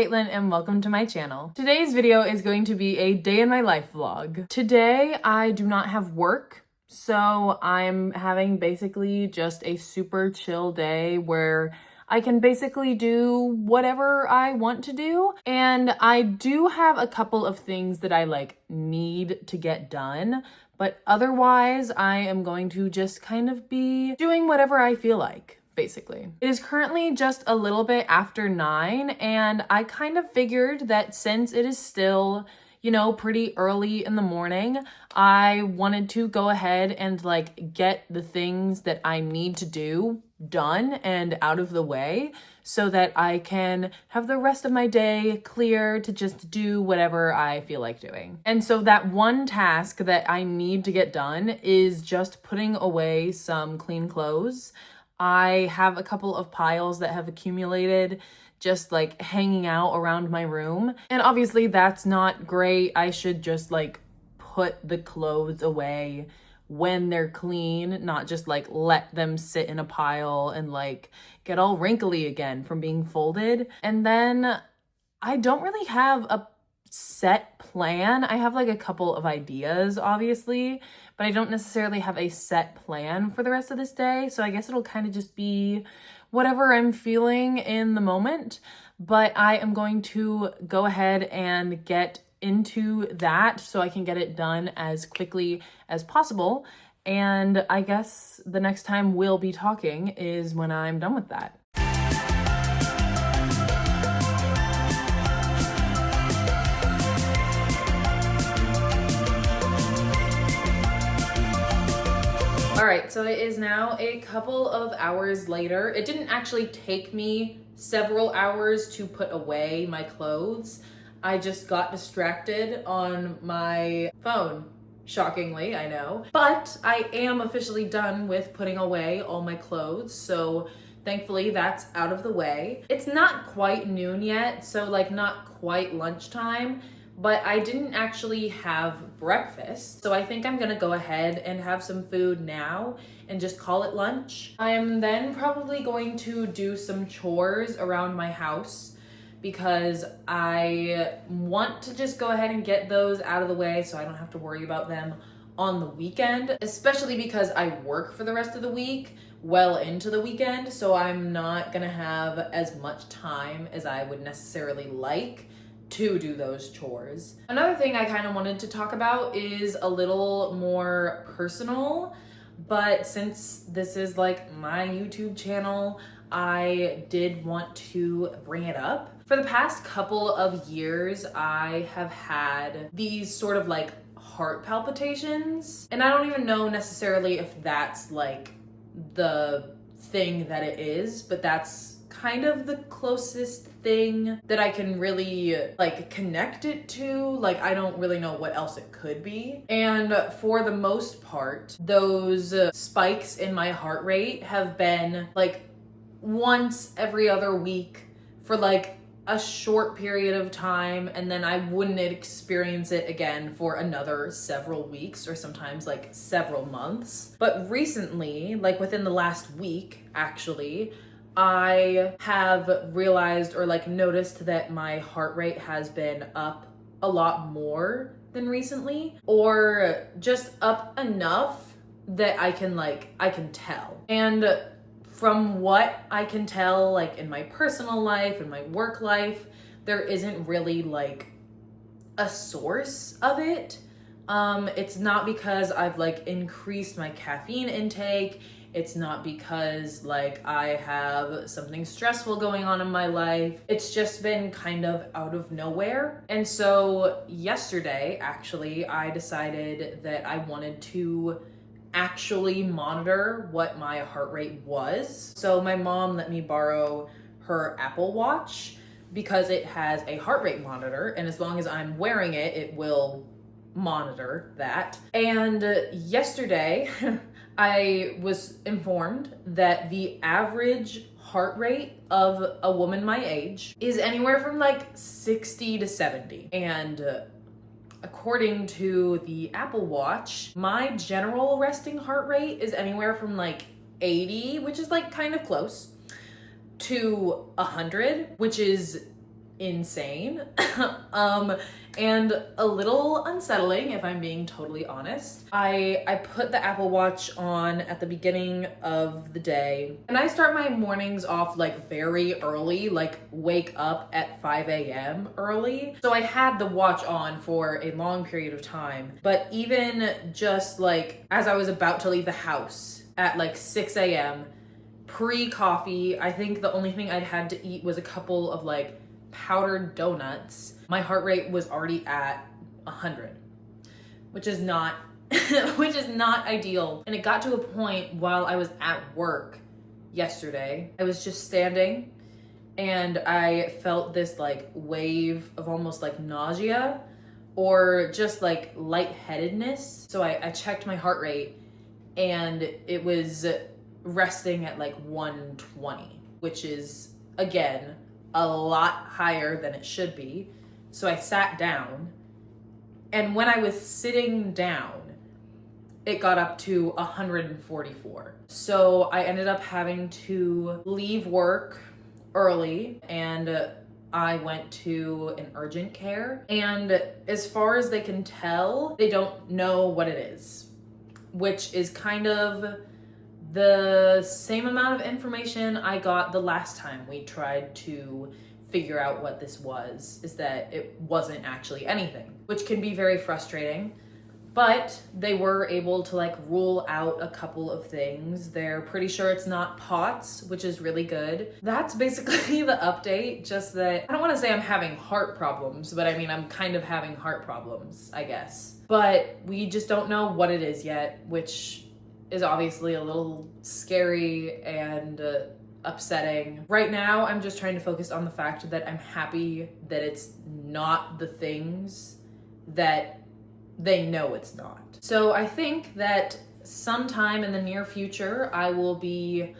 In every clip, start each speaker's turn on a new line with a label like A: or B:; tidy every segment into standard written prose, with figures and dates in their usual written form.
A: Caitlin and welcome to my channel. Today's video is going to be a day in my life vlog. Today I do not have work, so I'm having basically just a super chill day where I can basically do whatever I want to do. And I do have a couple of things that I need to get done, but otherwise I am going to just kind of be doing whatever I feel like. Basically. It is currently just a little bit after 9, and I kind of figured that since it is still, pretty early in the morning, I wanted to go ahead and get the things that I need to do done and out of the way so that I can have the rest of my day clear to just do whatever I feel like doing. And so that one task that I need to get done is just putting away some clean clothes. I have a couple of piles that have accumulated just hanging out around my room. And obviously that's not great. I should just put the clothes away when they're clean, not just let them sit in a pile and get all wrinkly again from being folded. And then I don't really have a set plan. I have a couple of ideas, obviously, but I don't necessarily have a set plan for the rest of this day. So I guess it'll kind of just be whatever I'm feeling in the moment. But I am going to go ahead and get into that so I can get it done as quickly as possible. And I guess the next time we'll be talking is when I'm done with that. All right, so it is now a couple of hours later. It didn't actually take me several hours to put away my clothes. I just got distracted on my phone, shockingly, I know. But I am officially done with putting away all my clothes, so thankfully that's out of the way. It's not quite noon yet, so not quite lunchtime, but I didn't actually have breakfast. So I think I'm gonna go ahead and have some food now and just call it lunch. I'm then probably going to do some chores around my house because I want to just go ahead and get those out of the way so I don't have to worry about them on the weekend, especially because I work for the rest of the week, well into the weekend, so I'm not gonna have as much time as I would necessarily like to do those chores. Another thing I kind of wanted to talk about is a little more personal, but since this is my YouTube channel, I did want to bring it up. For the past couple of years, I have had these sort of heart palpitations, and I don't even know necessarily if that's the thing that it is, but that's kind of the closest thing that I can really connect it to. I don't really know what else it could be. And for the most part, those spikes in my heart rate have been once every other week for a short period of time, and then I wouldn't experience it again for another several weeks or sometimes several months. But recently, within the last week actually, I have realized or noticed that my heart rate has been up a lot more than recently, or just up enough that I can tell. And from what I can tell, in my personal life and my work life, there isn't really a source of it. It's not because I've increased my caffeine intake. It's not because I have something stressful going on in my life. It's just been kind of out of nowhere. And so yesterday, actually, I decided that I wanted to actually monitor what my heart rate was. So my mom let me borrow her Apple Watch because it has a heart rate monitor, and as long as I'm wearing it, it will monitor that. And yesterday, I was informed that the average heart rate of a woman my age is anywhere from 60 to 70. And according to the Apple Watch, my general resting heart rate is anywhere from 80, which is kind of close, to 100, which is insane. And a little unsettling, if I'm being totally honest. I put the Apple Watch on at the beginning of the day, and I start my mornings off like very early, like wake up at 5 a.m. early. So I had the watch on for a long period of time, but even just like as I was about to leave the house at like 6 a.m., pre-coffee, I think the only thing I'd had to eat was a couple of like powdered donuts. My heart rate was already at 100, which is not which is not ideal. And it got to a point while I was at work yesterday. I was just standing and I felt this like wave of almost like nausea or just like lightheadedness. So I checked my heart rate and it was resting at like 120, which is again a lot higher than it should be. So I sat down, and when I was sitting down, it got up to 144. So I ended up having to leave work early, and I went to an urgent care. And as far as they can tell, they don't know what it is, which is kind of the same amount of information I got the last time we tried to figure out what this was, is that it wasn't actually anything, which can be very frustrating. But they were able to like rule out a couple of things. They're pretty sure it's not POTS, which is really good. That's basically the update, just that I don't want to say I'm having heart problems, but I mean, I'm kind of having heart problems, I guess. But we just don't know what it is yet, which is obviously a little scary and upsetting. Right now, I'm just trying to focus on the fact that I'm happy that it's not the things that they know it's not. So I think that sometime in the near future, I will be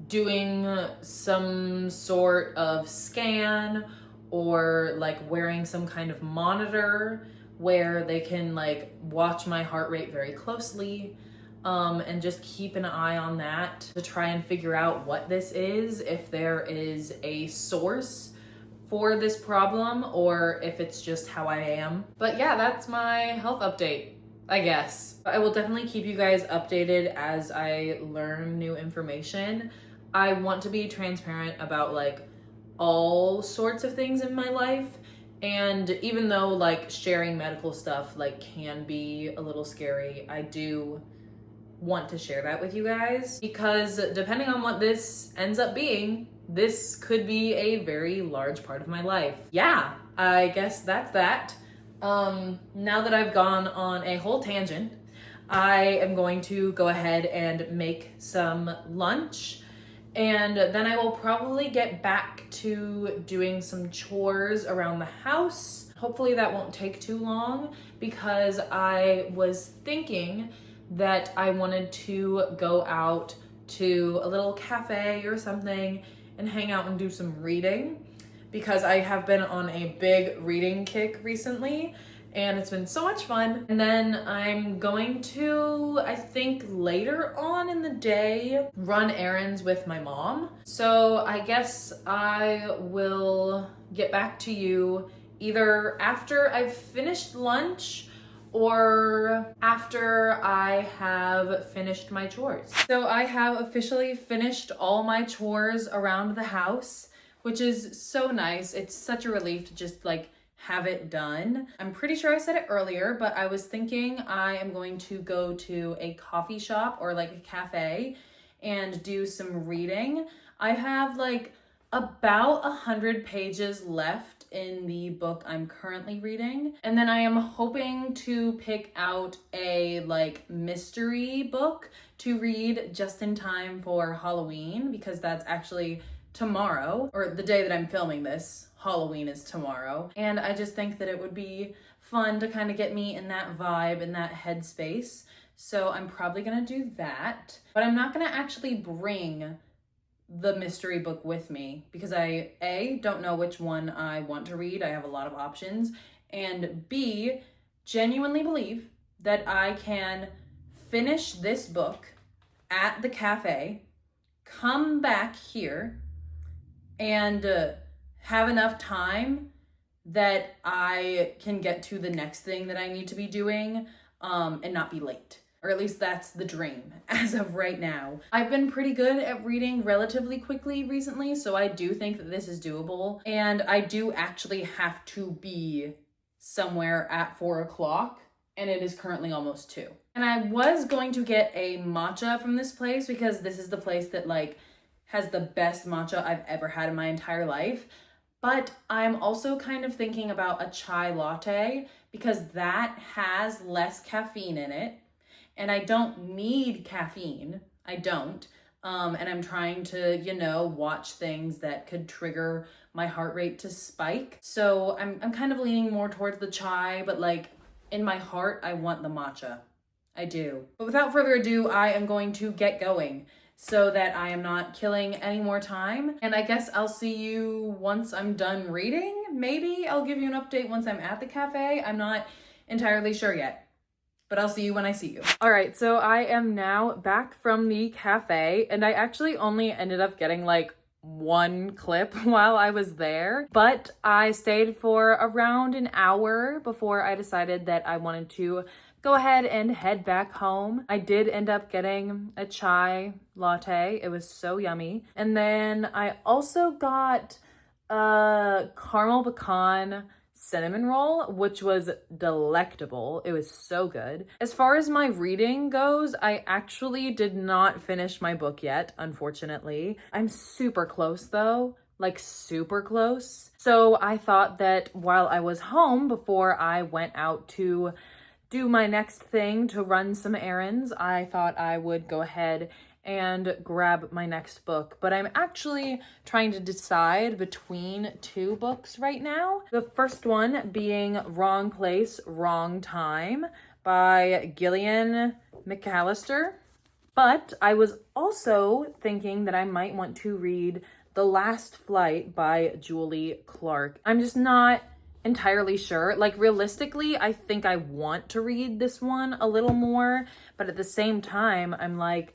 A: doing some sort of scan or like wearing some kind of monitor where they can like watch my heart rate very closely. And just keep an eye on that to try and figure out what this is, if there is a source for this problem or if it's just how I am. But yeah, that's my health update, I guess. I will definitely keep you guys updated as I learn new information. I want to be transparent about like all sorts of things in my life. And even though like sharing medical stuff like can be a little scary, I do want to share that with you guys, because depending on what this ends up being, this could be a very large part of my life. Yeah, I guess that's that. Now that I've gone on a whole tangent, I am going to go ahead and make some lunch, and then I will probably get back to doing some chores around the house. Hopefully that won't take too long, because I was thinking that I wanted to go out to a little cafe or something and hang out and do some reading, because I have been on a big reading kick recently and it's been so much fun. And then I'm going to, I think later on in the day, run errands with my mom. So I guess I will get back to you either after I've finished lunch or after I have finished my chores. So I have officially finished all my chores around the house, which is so nice. It's such a relief to just like have it done. I'm pretty sure I said it earlier, but I was thinking I am going to go to a coffee shop or like a cafe and do some reading. I have like about 100 pages left in the book I'm currently reading. And then I am hoping to pick out a like mystery book to read just in time for Halloween, because that's actually tomorrow, or the day that I'm filming this. Halloween is tomorrow. And I just think that it would be fun to kind of get me in that vibe, in that headspace. So I'm probably gonna do that, but I'm not gonna actually bring the mystery book with me, because I A, don't know which one I want to read. I have a lot of options. And B, genuinely believe that I can finish this book at the cafe, come back here, and have enough time that I can get to the next thing that I need to be doing and not be late. Or at least that's the dream as of right now. I've been pretty good at reading relatively quickly recently, so I do think that this is doable. And I do actually have to be somewhere at 4 o'clock, and it is currently almost 2. And I was going to get a matcha from this place because this is the place that like has the best matcha I've ever had in my entire life. But I'm also kind of thinking about a chai latte because that has less caffeine in it. And I don't need caffeine. I don't. And I'm trying to, you know, watch things that could trigger my heart rate to spike. So I'm kind of leaning more towards the chai, but like in my heart, I want the matcha. I do. But without further ado, I am going to get going so that I am not killing any more time. And I guess I'll see you once I'm done reading. Maybe I'll give you an update once I'm at the cafe. I'm not entirely sure yet. But I'll see you when I see you. All right, so I am now back from the cafe, and I actually only ended up getting like 1 clip while I was there, but I stayed for around an hour before I decided that I wanted to go ahead and head back home. I did end up getting a chai latte. It was so yummy. And then I also got a caramel pecan cinnamon roll, which was delectable. It was so good. As far as my reading goes, I actually did not finish my book yet, unfortunately. I'm super close though, like super close. So I thought that while I was home before I went out to do my next thing to run some errands, I thought I would go ahead and grab my next book. But I'm actually trying to decide between 2 books right now. The first one being Wrong Place, Wrong Time by Gillian McAllister. But I was also thinking that I might want to read The Last Flight by Julie Clark. I'm just not entirely sure. Like realistically, I think I want to read this one a little more, but at the same time, I'm like,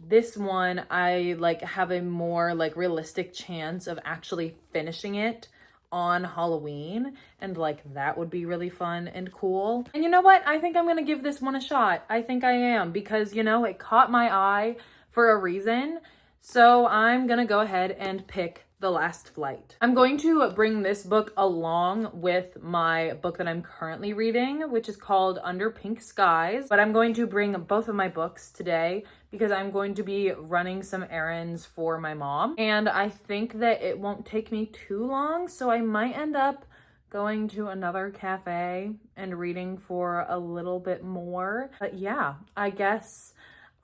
A: this one, I like have a more like realistic chance of actually finishing it on Halloween, and like that would be really fun and cool. And you know what? I think I'm gonna give this one a shot. I think I am, because you know, it caught my eye for a reason. So I'm gonna go ahead and pick The Last Flight. I'm going to bring this book along with my book that I'm currently reading, which is called Under Pink Skies. But I'm going to bring both of my books today because I'm going to be running some errands for my mom. And I think that it won't take me too long, so I might end up going to another cafe and reading for a little bit more. But yeah, I guess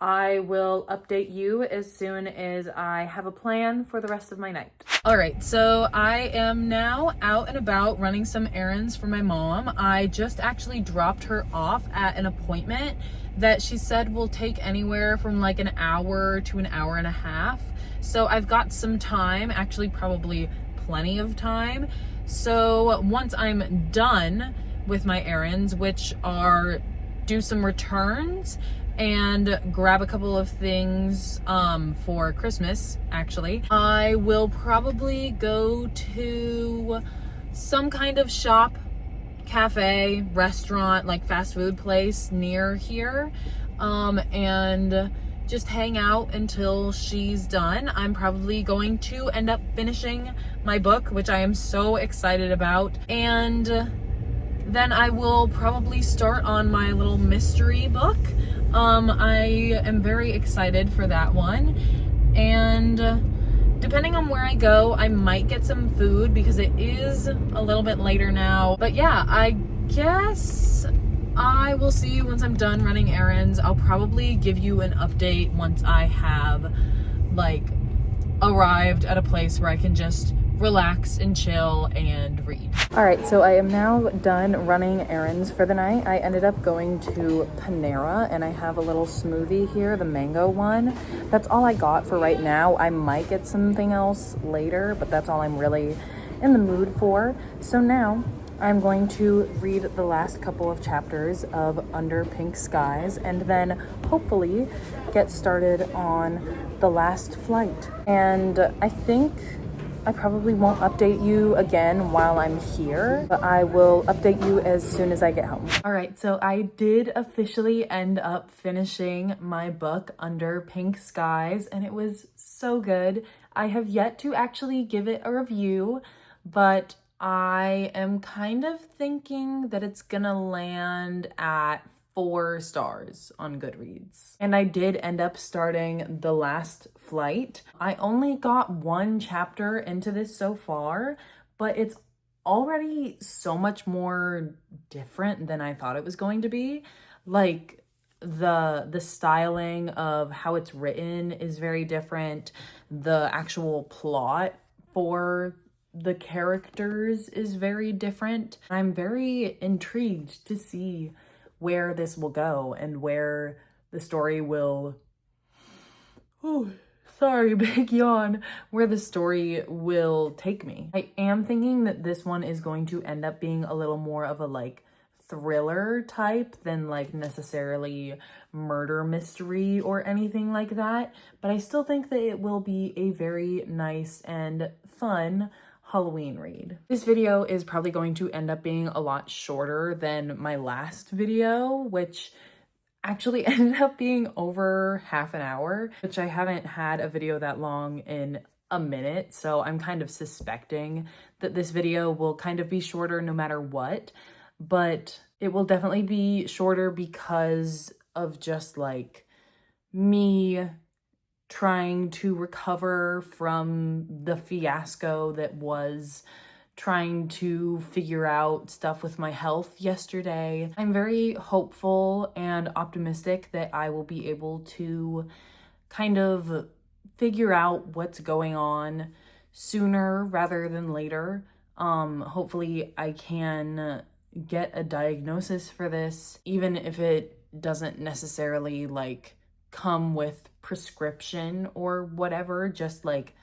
A: I will update you as soon as I have a plan for the rest of my night. All right, so I am now out and about running some errands for my mom. I just actually dropped her off at an appointment that she said will take anywhere from like an hour to an hour and a half. So I've got some time, actually probably plenty of time. So once I'm done with my errands, which are do some returns and grab a couple of things for Christmas, actually, I will probably go to some kind of shop, cafe, restaurant, like fast food place near here, and just hang out until she's done. I'm probably going to end up finishing my book, which I am so excited about, and then I will probably start on my little mystery book. I am very excited for that one, and depending on where I go, I might get some food because it is a little bit later now. But yeah, I guess I will see you once I'm done running errands. I'll probably give you an update once I have like arrived at a place where I can just relax and chill and read. All right, so I am now done running errands for the night. I ended up going to Panera and I have a little smoothie here, the mango one. That's all I got for right now. I might get something else later, but that's all I'm really in the mood for. So now I'm going to read the last couple of chapters of Under Pink Skies and then hopefully get started on The Last Flight. And I think I probably won't update you again while I'm here, but I will update you as soon as I get home. All right, so I did officially end up finishing my book Under Pink Skies, and it was so good. I have yet to actually give it a review, but I am kind of thinking that it's gonna land at 4 stars on Goodreads. And I did end up starting The Last Flight. I only got 1 chapter into this so far, but it's already so much more different than I thought it was going to be. Like the styling of how it's written is very different. The actual plot for the characters is very different. I'm very intrigued to see where this will go and where the story will, oh, sorry, big yawn, where the story will take me. I am thinking that this one is going to end up being a little more of a like thriller type than like necessarily murder mystery or anything like that, but I still think that it will be a very nice and fun Halloween read. This video is probably going to end up being a lot shorter than my last video, which actually ended up being over half an hour, which I haven't had a video that long in a minute. So I'm kind of suspecting that this video will kind of be shorter no matter what, but it will definitely be shorter because of just like me trying to recover from the fiasco that was trying to figure out stuff with my health yesterday. I'm very hopeful and optimistic that I will be able to kind of figure out what's going on sooner rather than later. Hopefully I can get a diagnosis for this, even if it doesn't necessarily like come with prescription or whatever, just like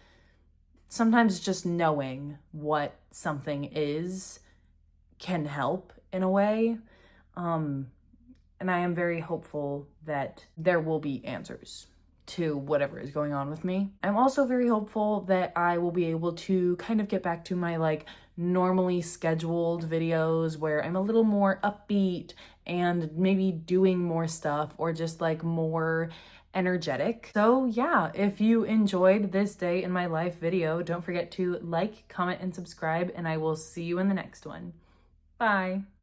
A: sometimes just knowing what something is can help in a way. And I am very hopeful that there will be answers to whatever is going on with me. I'm also very hopeful that I will be able to kind of get back to my like normally scheduled videos where I'm a little more upbeat and maybe doing more stuff or just like more energetic. So yeah, if you enjoyed this day in my life video, don't forget to like, comment, and subscribe, and I will see you in the next one. Bye.